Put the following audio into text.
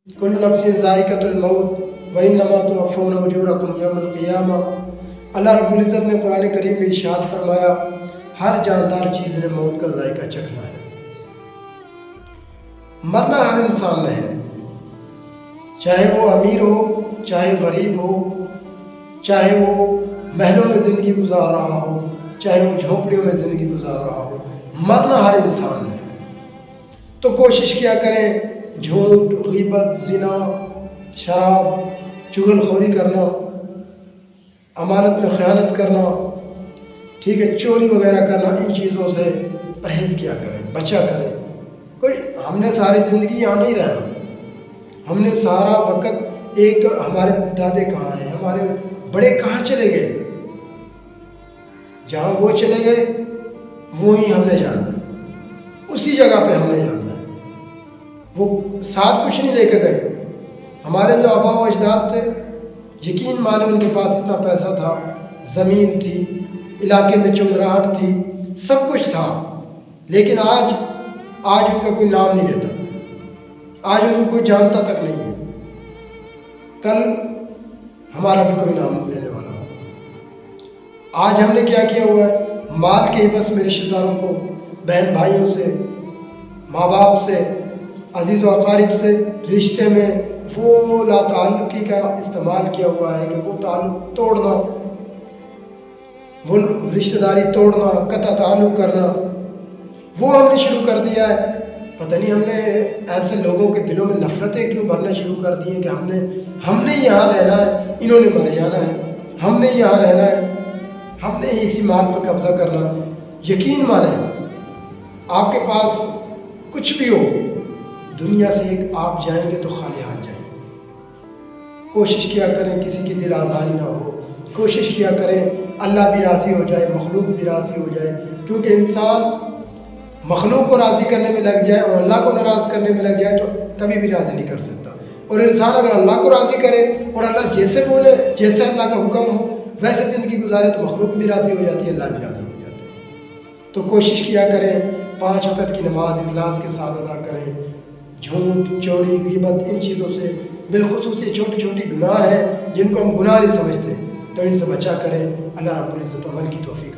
कुल्लु नफ्सिन ज़ाइक़तुल मौत व इन्नमा तुवफ़्फ़ौना उजूरकुम यौमल क़ियामा। अल्लाह रब्बुल इज़्ज़त ने कुरान करीम में इरशाद फरमाया, हर जानदार चीज़ ने मौत का ज़ायका चखना है। मरना हर इंसान ने है, चाहे वो अमीर हो, चाहे गरीब हो, चाहे वो महलों में ज़िंदगी गुजार रहा हो, चाहे वो झोंपड़ियों में ज़िंदगी गुजार रहा हो, मरना हर इंसान है। तो कोशिश किया करें झूठ, ग़ीबत, ज़िना, शराब, चुगलखोरी करना, अमानत में ख़यानत करना, ठीक है, चोरी वगैरह करना, इन चीज़ों से परहेज़ किया करें, बचा करें। कोई हमने सारी ज़िंदगी यहाँ नहीं रहना, हमने सारा वक्त एक हमारे दादे कहाँ हैं, हमारे बड़े कहाँ चले गए, जहाँ वो चले गए वहीं हमने जाना, उसी जगह पे हमने जाना है। वो साथ कुछ नहीं लेके गए। हमारे जो आबा व अजदाद थे, यकीन माने उनके पास इतना पैसा था, ज़मीन थी, इलाके में चुमराहट थी, सब कुछ था, लेकिन आज उनका कोई नाम नहीं लेता, आज उनको कोई जानता तक नहीं है। कल हमारा भी कोई नाम लेने वाला हो। आज हमने क्या किया हुआ है, माल के बस में रिश्तेदारों को, बहन भाइयों से, माँ बाप से, अजीज़ व अकारिब से रिश्ते में वो लाताल्लुकी का इस्तेमाल किया हुआ है कि वो ताल्लुक़ तोड़ना, वो रिश्तेदारी तोड़ना, कता ताल्लुक़ करना, वो हमने शुरू कर दिया है। पता नहीं हमने ऐसे लोगों के दिलों में नफ़रतें क्यों भरना शुरू कर दी हैं कि हमने यहाँ रहना है, इन्होंने मर जाना है, हमने यहाँ रहना है, हमने इसी माल पर कब्ज़ा करना। यकीन माने आपके पास कुछ भी हो, दुनिया से एक आप जाएंगे तो खाली हाथ जाएंगे। कोशिश किया करें किसी की दिल आज़ारी ना हो, कोशिश किया करें अल्लाह भी राज़ी हो जाए, मखलूक भी राज़ी हो जाए, क्योंकि इंसान मखलूक को राज़ी करने में लग जाए और अल्लाह को नाराज़ करने में लग जाए तो कभी भी राज़ी नहीं कर सकता। और इंसान अगर अल्लाह को राज़ी करे और अल्लाह जैसे बोले, जैसे अल्लाह का हुक्म हो वैसे ज़िंदगी गुजारे तो मखलूक भी राज़ी हो जाती है, अल्लाह भी राज़ी हो जाता है। तो कोशिश किया करें 5 वक़्त की नमाज इखलास के साथ अदा करें। झूठ, चोरी, ग़ीबत, इन चीज़ों से बिलख़ुसूस ये छोटी छोटी गुनाह हैं जिनको हम गुनाह नहीं समझते, तो इनसे बचा करें। अल्लाह रब्बुल इज़्ज़त अमल की तौफ़ीक़